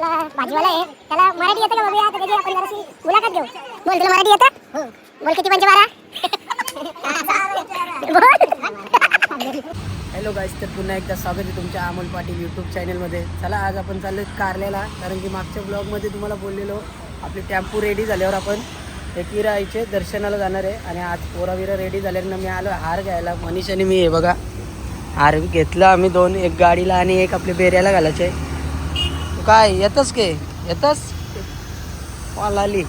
आपला भाजीवाला आहे, त्याला मराठी येतं का बघूया. तर त्याची आपण जराशी मुलाखत घेऊ. बोल, तुला मराठी येतं? हो. बोल, किती पंच 12? हॅलो गाईस, तर पुन्हा एकदा स्वागत आहे तुमच्या अमोल पाटील यूट्यूब चॅनलमध्ये. चला आज आपण चाललो कारल्याला, कारण की मागच्या ब्लॉगमध्ये तुम्हाला बोललेलो आपली टेम्पो रेडी झाल्यावर आपण एकविराईचे दर्शनाला जाणार आहे. आणि आज पोराविरा रेडी झाल्यानं मी आलो हार घ्यायला. मनीष आणि मी हे बघा हार घेतला आम्ही दोन, एक गाडीला आणि एक आपल्या बेऱ्याला घालायचे. तू काय येतस के येतस मला आली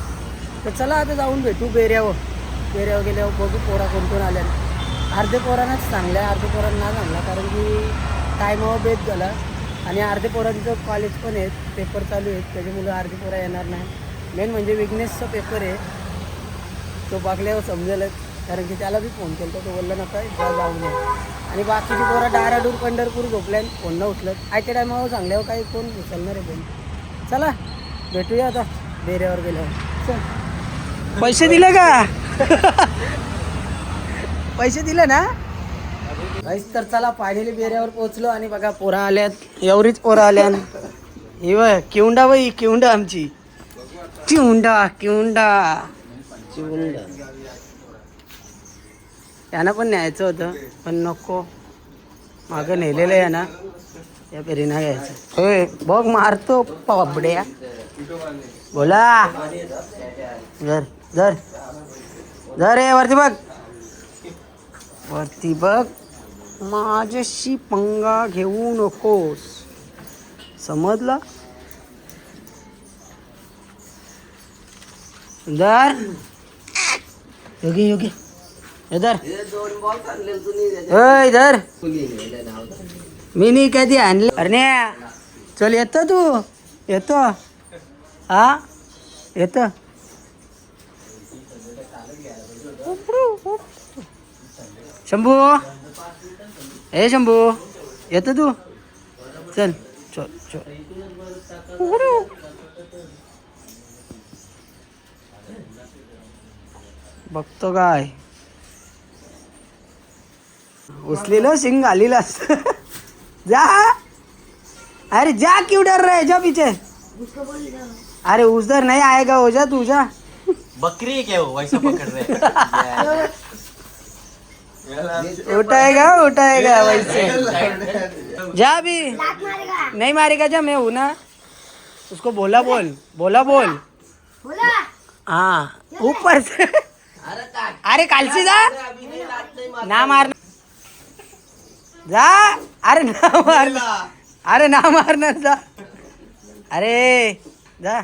तर चला आता जाऊन भेटू बेऱ्यावर गेल्यावर बघू पोरा कोण आल्या. अर्धे पोरांनाच चांगलं आहे, अर्धे पोरांना चांगला, कारण की टायमावर बेत झाला आणि अर्धे पोरांचं कॉलेज पण आहेत, पेपर चालू आहेत, त्याच्यामुळं अर्धे पोरा येणार नाही. मेन म्हणजे विघ्नेशचा पेपर आहे, तो बघल्यावर समजेलच, कारण की त्याला बी फोन केला तो बोलला नका जाऊ नये. आणि बाकीची पोरं डाराडूर पंढरपूर झोपल्यान फोन न उचलत. आयत्या टायमावर चांगल्यावर काही कोण उचलणार आहे फोन. चला भेटूया आता बेऱ्यावर गेल्यावर. चल पैसे दिले का? पैसे दिले ना? काहीच. तर चला फायनली बेऱ्यावर पोहोचलो आणि बघा पोरा आल्यात, एवढीच पोरं आल्यान. ही वय किवंडा, बाई किवंडा आमची, किवंडा यांना पण न्यायचं होतं पण नको, मागं नेलेलं आहे ना, या पेरीना घ्यायचं. होय बघ मारतो पाबड्या. बोला जर जर जर हे वरती बघ, वरती बघ, माझ्याशी पंगा घेऊ नकोस, समजला? सुंदर योगी इधर, इधर मी नाही कधी आणले. अरे चल येतो, तू येतो? हा येतो. शंभू, हे शंभू येतो तू? चल चल चल. बघतो काय उचलेलं शिंग आलेलं जा. अरे जा, क्यों डर रहा है, जा पीछे. अरे उधर नहीं आएगा, हो जा तू जा. बकरी है क्या वो, वैसा पकड़ रहे उठाएगा वैसे. जा भी नहीं मारेगा, जा मैं हूं ना. उसको बोला बोल. हाँ ऊपर से. अरे कालची जा ना मार जा. अरे ना मारना जा. अरे जा.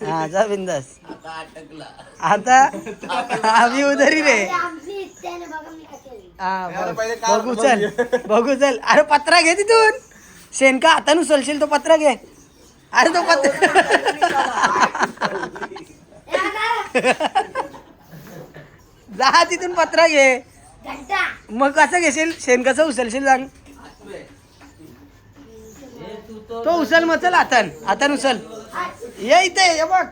हाँ जा बिंदास. आता अभी उधर ही रे. बघू चल. अरे पत्रा घे तिथून, शेणका हातानं उचलशील तो पत्रा घे. अरे तो पत्रा जा तिथून पत्रा घे. मग कसं घेशील, शेण कसं उचलशील सांग. तो उचल मग, चल हातान उचल. ये इथे ये बघ.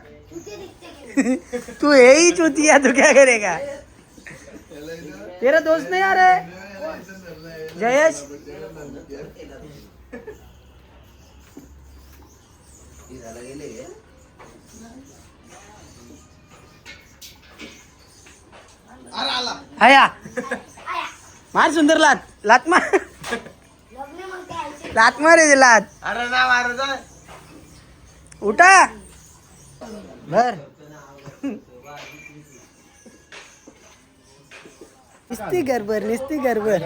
तू हे ही चुतिया, तू क्या करेगा? तेरा दोस्त नहीं आ रहा है जयेश? आया मार सुंदर, लात मार, लात मार लात. अरे ना मारो, उठा बर. निस्ती गरबर.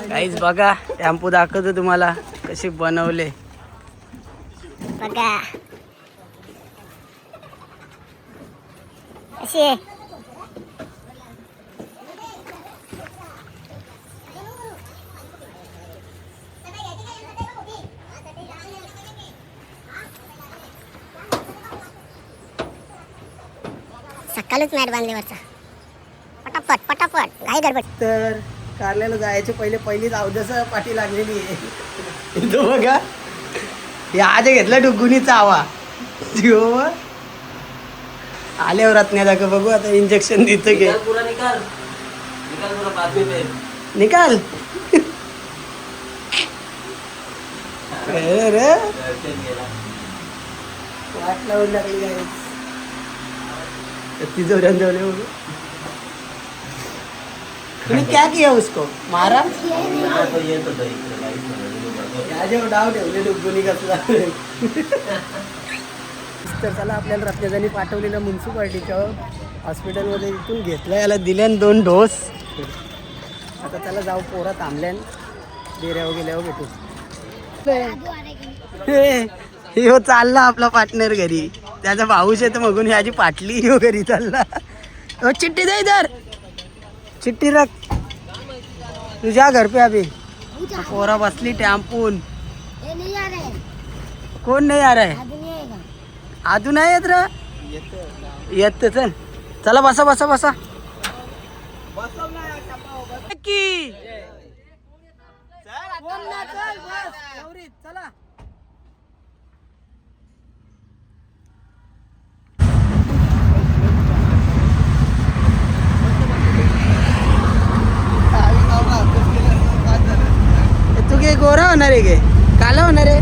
काहीच बघा, टेम्पो दाखवतो तुम्हाला कसे बनवले बघा अशी आहे. सकाळच मॅट बांधले वरचा, पटापट घाई गडबड. तर कारल्याला जायचे पहिलीच अवदस पाठी लागलेली आहे. तो बघा हे आज घेतला डुगुनीचा आवा आल्यावर रत्न्या दाखव. बघू आता इंजेक्शन देतं घे. निकाल रे दर्शन गेला. वाट लावून लागली काय ती जोरान जेवले बघू तूने क्या किया उसको मारा हा, तो येत होता इकडे लाईट मध्ये. या जेव्हा डाव ठेवले डुबुनी कसला तर चला आपल्याला रत्नाजानी पाठवलेलं म्युन्सिपाल्टीच्या हॉस्पिटलमध्ये इथून घेतलं याला दिल्यान 2 डोस आता त्याला जाऊ पोरा थांबल्यान डेऱ्यावर गेल्यावर भेटू हो चालला आपला पार्टनर घरी त्याचा भाऊच आहे तर मगून ह्याची पाटली हो घरी चालला हो चिट्टी दे इधर चिट्टी रख तुझ्या घर पे अभी पोरा बसली टॅम्पून कोण नाही आ रहा है अजून नाही येत रे येत चल चला बसा बसा बसा की चला तू काय गोरा होणार आहे गे काला होणार आहे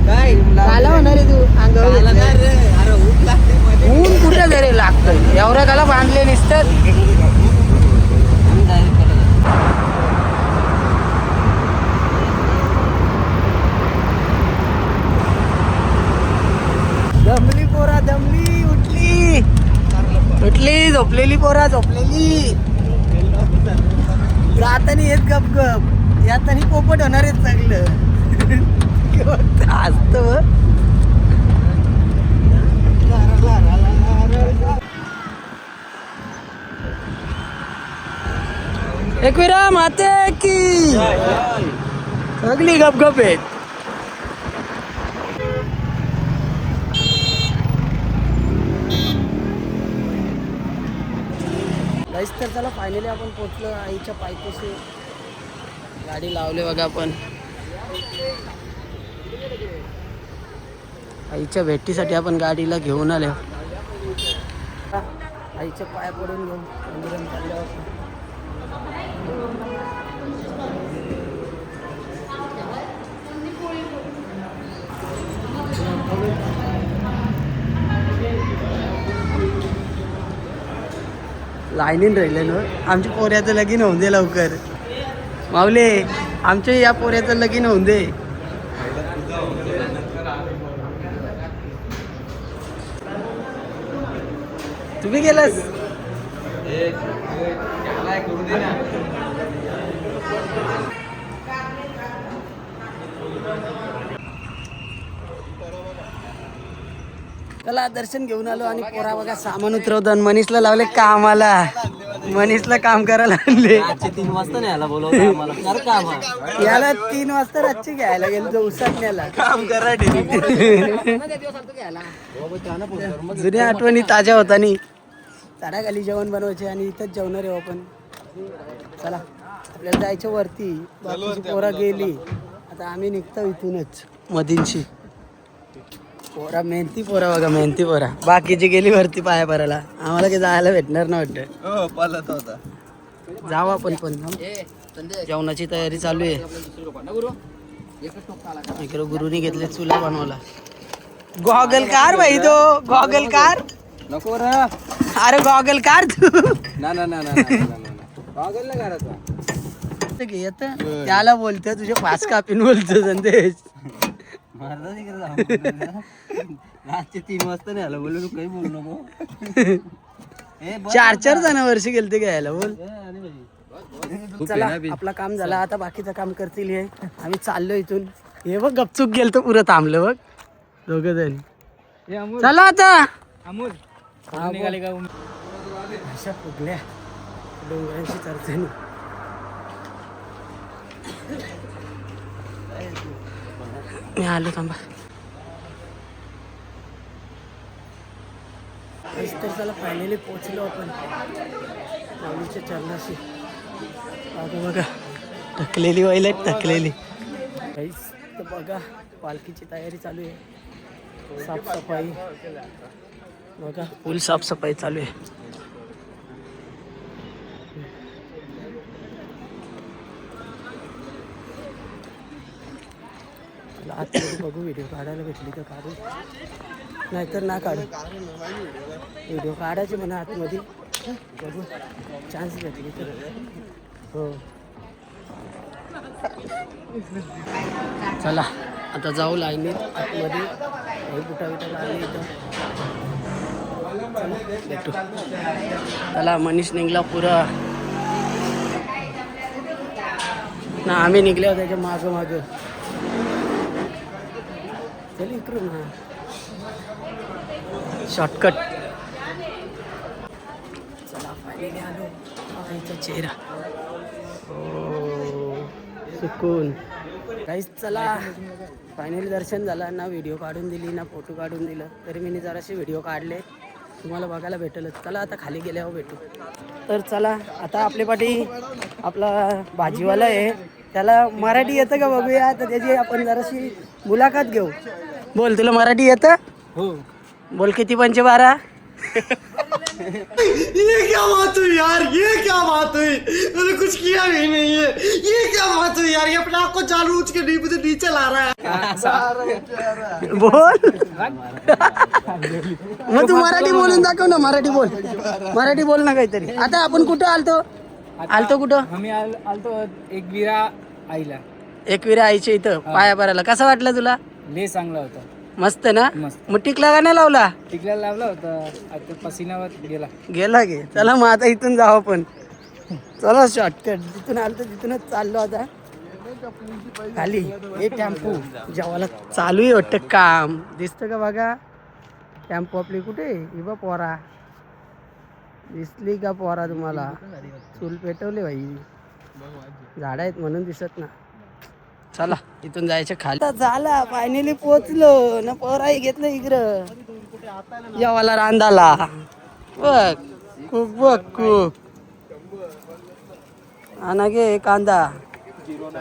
काय काला होणार आहे तू अंगावर ऊन कुठे जरे लागतं एवढ्या काला बांधले नसतात दमली पोरा दमली उठली उठली झोपलेली पोरा झोपलेली रातानी येत गप गप यातानी पोपट होणार आहे चांगलं असत एकविरा माते की सगळी गप गप आहेत तर चला फायनली आपण पोचलो आईच्या पायथ्याशी गाडी लावले बघा आपण आईच्या भेटीसाठी आपण गाडीला घेऊन आलो आईच्या पाया पडून घेऊन मंदिरात चालल्यावर लाईनीन राहिले ना आमच्या पोऱ्याचं लगीन होऊन दे लवकर माऊले आमच्या या पोऱ्याचं लगीन होऊन दे तुम्ही गेलास चला दर्शन घेऊन आलो आणि पोरा बघा सामान उतरवतात मनीषला लावले कामाला मनीषला काम करायला आणले 3 वाजता नाही आला बोलवतो आम्हाला कर काम याला 3 वाजता रातची घ्यायला गेलो तो उसाटण्याला काम करा जुन्या आठवणी ताज्या होतानी झाडाखाली जेवण बनवायचे आणि इथंच जेवणार आहे आपण चला आपल्याला जायचं वरती बाकीची पोरा गेली आता आम्ही निघतो इथूनच मधींशी पोरा मेहनती पोरा बघा मेहनती पोरा बाकीची गेली वरती पाया भरायला आम्हाला काही जायला भेटणार ना वाटतं जाऊ आपण पण जेवणाची तयारी चालू आहे इकडे गुरुनी घेतले चुला बनवला गॉगल कार भाई तो गॉगल कार नको रे अरे गॉगल कार तू ना ना ना ना गॉगल नाही करायचा येत त्याला बोलतोय तुझे पाच कापीन बोलतो संदेश मारता तिकडे रातचे 3 वाजता नाही आला बोललो तू काही बोलू नको 4 जण वर्षी गेलते घ्यायला बोल चला आपला काम झाला आता बाकीचं काम करतील हे आम्ही चाललो इथून हे बघ गपचूप गेलतो पुरं थांबलं बघ दोघ जण चला आता अमोल निघाले का अशा फुगल्या डोंगरांची चर्चणी मी आलो थांबा तर चला फायनली पोचलो आपण माऊलीच्या चरणाशी बघा बघा टकलेली व्हायला टकलेली काहीच तर बघा पालखीची तयारी चालू आहे साफसफाई बघा फुल साफसफाई चालू आहे म्हटलं आतमध्ये बघू व्हिडिओ काढायला भेटली तर काढू नाहीतर ना काढू व्हिडिओ काढायचे म्हणा आतमध्ये बघू चान्स भेटली तर हो चला आता जाऊ लाईनीत आतमध्ये बुटा बिटा लागले इथं चला, भेटू चला मनीष निघला पुरा ना आम्ही निघले होते त्याच्या मागं मागं चल इकडून हा शॉर्टकट चला फायनली आलो आईचा चेहरा सुकून काहीच चला फायनली दर्शन झालं ना व्हिडिओ काढून दिली ना फोटो काढून दिलं तरी मी जरासे व्हिडिओ काढले तुम्हाला बघायला भेटेलच चला आता खाली गेल्यावर भेटू तर चला आता आपल्या पाठी आपला भाजीवाला आहे त्याला मराठी येतं का बघूया तर त्याची आपण जराशी मुलाखत घेऊ बोल तुला मराठी येतं हो बोल किती 512 ये क्या बात हुई यार ये क्या बात हुई मैंने कुछ किया भी नहीं है ये क्या बात हुई यार ये अपने आप को जानबूझ के नीचे से नीचे ला रहा है बोल मग तू मराठी बोलून दाखव ना मराठी बोल ना काहीतरी आता आपण कुठं आलतो कुठं आम्ही आलतो एक विरा आईला एकविरा आईच्या इथं पाया भरायला कसं वाटलं तुला ले चांगला होता मस्त ना मस्त. मग टिकला का नाही लावला टिकल्याला लावला होता आता पसिनावर गेला गे चला मग आता इथून जाऊ आपण चला शॉर्टकट जिथून आलो तिथूनच चाललो आता खाली एक टेम्पो जेवायला चालू आहे वाटतं काम दिसतं का बघा टेम्पो आपली कुठे ही बा पोरा दिसली का पोरा तुम्हाला चूल पेटवले बाई झाड आहेत म्हणून दिसत ना चला इथून जायचं खाली झाला फायनली पोचलो ना पोराही घेतलं इकडं जेवायला रांधाला बघ खूप आणा घे कांदा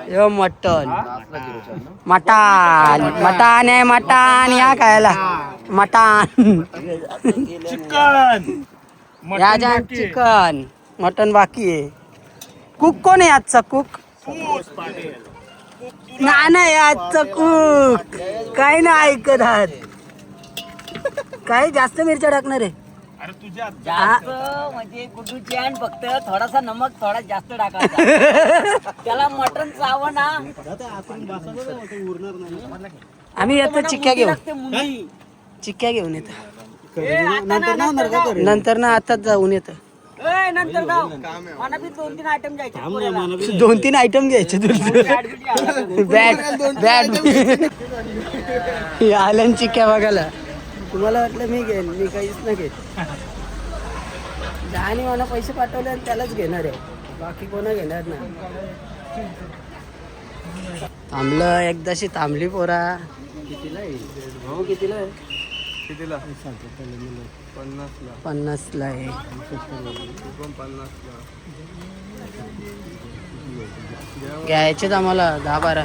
यो मटण मटण या खायला मटण चिकन मटण बाकी आहे कुक कोण आहे आजचा कुक नाही आजचा कुक काय ना ऐकत आहात काय जास्त मिरच्या टाकणार आहे जास्त म्हणजे गुड्डूची आणि फक्त थोडासा नमक थोडा जास्त टाकायचा त्याला मटण चावं ना आम्ही येतो चिक्क्या घेऊन ते मुंडी चिक्क्या घेऊन येतो नंतर ना आताच जाऊन येतं ए, नंतर जाऊ मला बी 2-3 आयटम घ्यायचे पोऱ्याला. 2-3 आयटम घ्यायचे बॅट आल्यान चिक्क्या बघायला तुम्हाला वाटलं मी घेईन मी काहीच नाही घेत आणि मला पैसे पाठवले आणि त्यालाच घेणार आहे बाकी कोणा घेणार ना थांबलं एकदाशी थांबली पोरा कितीला आहे भाऊ कितीला आहे 50ला आहे घ्यायचेच आम्हाला 10-12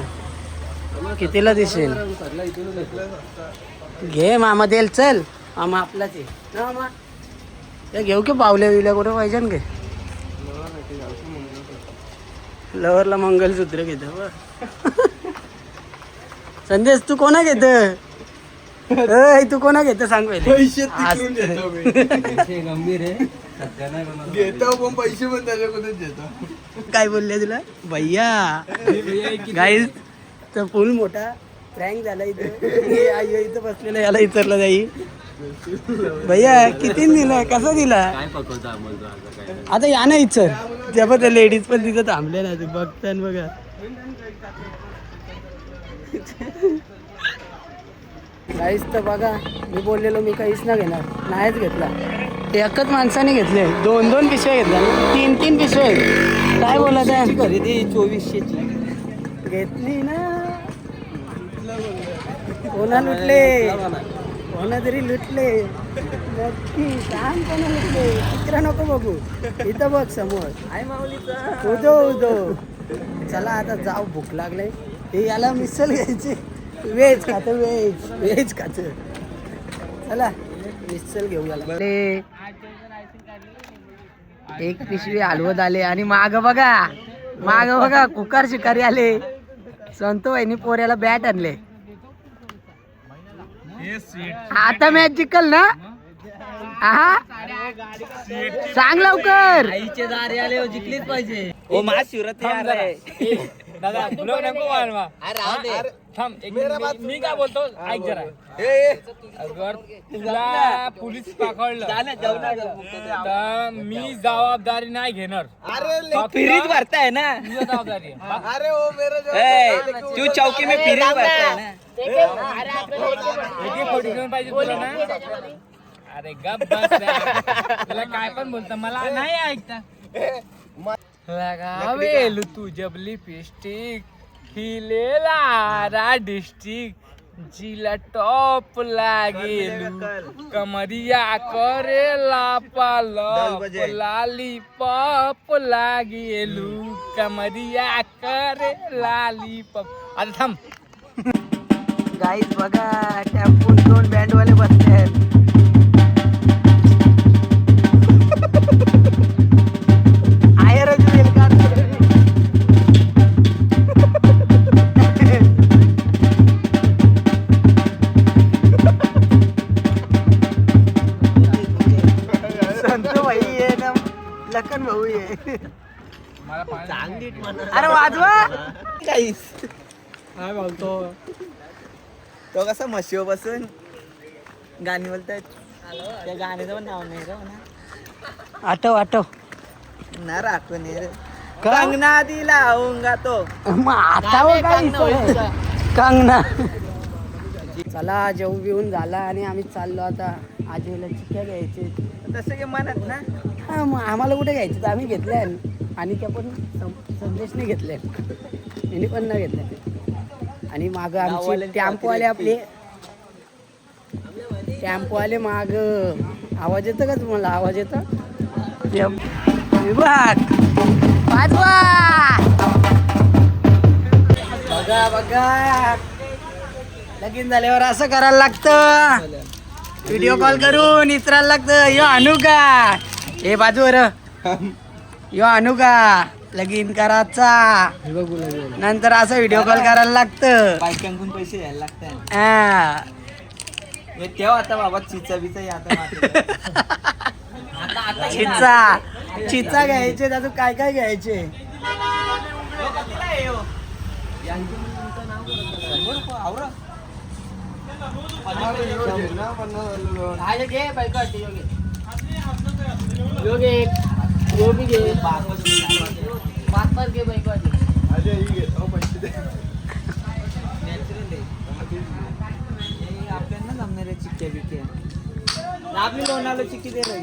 कितीला दिसेल घे मामा देल चल मामा आपलाच आहे ना मामा ते घेऊ की पावल्या बिवल्या कुठं पाहिजे ना घे लवरला मंगलसूत्र घेत संदेश तू कोणा घेत तू कोणा घेत सांग पैसे तिकडून देतो मी गंभीर आहे सध्या नाही कोणाला. घेतो पण पैसे पण त्याच्याकडूनच देतो काय बोलले तुला भैया गाईज तर फुल मोठा प्रँक झाला इथं हे आई इथं बसलेला याला विचारलं जाई भैया किती दिला कसा दिला काय पकवतो आम्हाला आता काय आता या ना इच्छर त्या पण लेडीज पण तिथं थांबले ना बघता बघा काहीच तर बघा मी बोललेलो मी काहीच ना घेणार नाहीच घेतला एकच माणसाने घेतले 2-2 पिशव्या घेतल्या 3-3 पिशव्या आहेत काय बोलत आहे खरेदी 2400ची घेतली ना कोणा लुटले कोणा तरी लुटले नक्की सांग कोणा लुटले चित्र नको बघू इथं बघ समोर आई माऊलीचा उदो चला आता जाऊ भूक लागले हे याला मिसल घ्यायची वेज खात वेज खात चला मिसल घेऊ याला एक पिशवी हलवत आले आणि माग बघा कुकार शिकारी आले संतो वहिनी पोऱ्याला बॅट आणले आता मॅच जिंकल ना? हा सांग लवकर. आईचे दारे आले हो, जिंकलीच पाहिजे. ओ महाशिवरात्री दादा ब्लॉग नको वाढवा. थांब एक मिनिट, मी काय बोलतो ऐक जरा. अगर तुला पोलीस पकडलं तर मी जबाबदारी नाही घेणार. फिरीत भरताय ना. तुझी जबाबदारी आहे. तू चौकी में फिरीत भरताय ना. किती फोटो घेऊन पाहिजे तुला ना? अरे गप बस यार. तुला काय पण बोलतो मला नाही ऐकता. लगावेल तू जब लिपस्टिक हिलेला डिस्ट्रिक्ट जिला टॉप लागेलू कमरिया करेला पालप लाली पॉप लागेलू कमरिया करे लाली पॉप. आता थांब. गाईज बघा टेम्पो 2 बँडवाले बसले आहेत. संतो भाई आहे ना, लखन भाऊ आहे. अरे वाजवा. काय बोलतो तो कसा मशिओ बसून गाणी बोलतायत. त्या गाण्याचं पण नाव नाही का म्हणा. आठव ना राखून कंगना दिलाऊंगा तो. मग आता कंगना. चला जेवू बिवून झाला आणि आम्ही चाललो आता आजीला चिक्क्या घ्यायचे. तसं की म्हणत ना. हा मग आम्हाला कुठे घ्यायचे तर आम्ही घेतले आणि त्या पण संदेशने घेतले यांनी पण नाही घेतले. आणि माग आमचे टॅम्पोवाले आपले टॅम्पोवाले माग आवाज येतं का तुम्हाला? आवाज येतं बघा बघा. लगीन झाल्यावर असं करायला लागतं. व्हिडिओ कॉल करून इतरायला लागतं. यो आणू का? हे बाजूवर यो आणू का? लगीन करायचा नंतर असं व्हिडिओ कॉल करायला लागतं. बायकांकडून पैसे द्यायला लागतात. हा तेव्हा आता बाबा चिचा बिचा चिचा घ्यायचे. त्यातून काय काय घ्यायचे? आपल्याला जमणार आहे चिक्क्या बिक्क्या. आपली लोणाला चिक्की दे रे.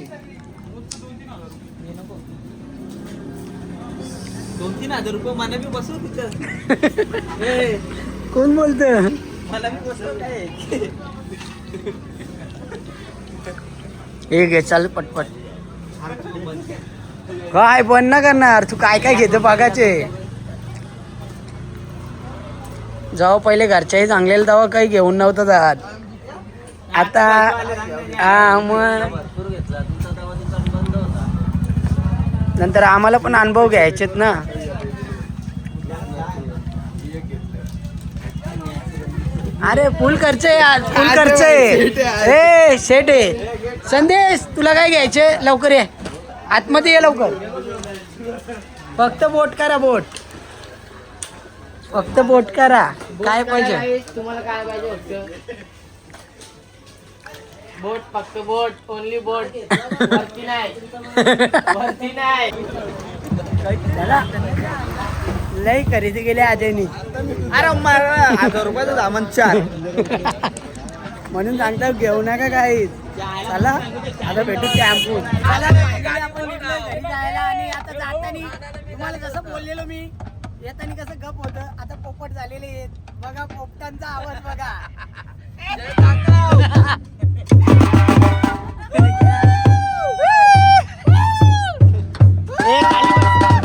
2-3 हजार रुपये मला बी बसव तिथं. कोण बोलत? मला बी बसव काय. हे घे चाल पटपट. काय बंद ना करणार तू? काय काय घेतो बघाचे. जाऊ पहिले घरच्याही चांगलेला तेव्हा काही घेऊन नव्हतं जात. आता हा मग नंतर आम्हाला पण अनुभव घ्यायचेत ना. अरे फुल खर्च आहे आज. फुल खर्च आहे. शेट आहे. संदेश तुला काय घ्यायचे? लवकर ये आतमध्ये ये लवकर. फक्त बोट करा. बोट फक्त बोट करा. काय पाहिजे तुम्हाला? काय पाहिजे? बोट फक्त बोट. ओनली बोट. वरती नाही. वरती नाही. लई खरेदी केली अजयनी. अरे मारा 1000 रुपयाचं सामान 4. म्हणून सांगता घेऊ नका काही. चला आता भेटू टॅम्पू. आपण घरी जायला. आणि आता जाताना तुम्हाला जसं बोललेलो मी येताना कसं गप होतं आता पोपट झालेले आहेत बघा. पोपटांचा आवाज बघा.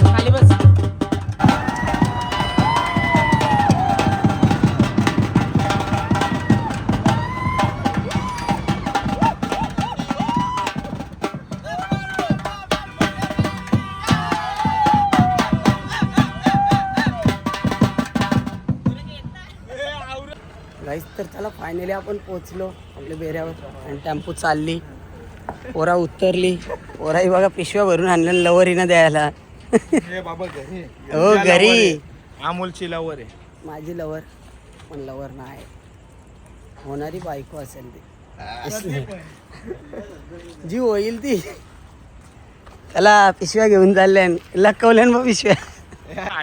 खाली बस. गाईस तर चला फायनली आपण पोचलो आपल्या बेऱ्यावर आणि टेम्पो चालली. पोरा उतरली. पोराही बघा पिशव्या भरून आणल्या लवरीनं द्यायला. बाबा घरी हो घरी अमोलची लवर आहे. माझी लवर पण लवर नाही होणारी बायको असेल ती जी होईल ती. चला पिशव्या घेऊन चालल्या लटकवल्या मग पिशव्या.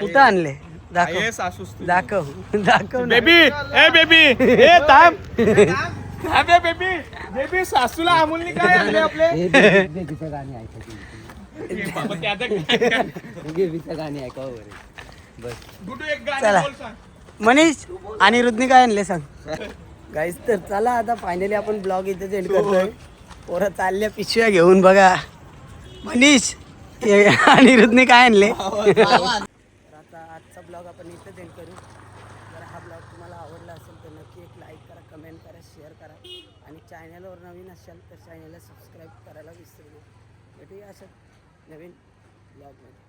कुठं आणले दाखव दाखव ना. बेबी ए बेबी ए थांब थांब बेबी बेबी सासूला अमोलने काय आणले आपले बेबीचं गाणी ऐकायचं. बाबा ते आता बेबीचं गाणी ऐकावं बरं. गुडू एक गाणं चला. बोल सांग. मनीष आणि रुद्नी काय आणले सांग. गाईस तर चला आता फायनली आपण ब्लॉग इथे एंड करतोय. पोरं चालल्या पिशव्या घेऊन बघा. मनीष आणि रुद्नी काय आणले. तर आता आजचा ब्लॉग आपण इथेच एंड करू. जर हा ब्लॉग तुम्हाला आवडला असेल तर नक्की एक लाईक करा, कमेंट करा, शेअर करा आणि चॅनलवर नवीन असाल तर चॅनलला सबस्क्राईब करायला विसरू नका. भेटूया असं नवीन ब्लॉगमध्ये.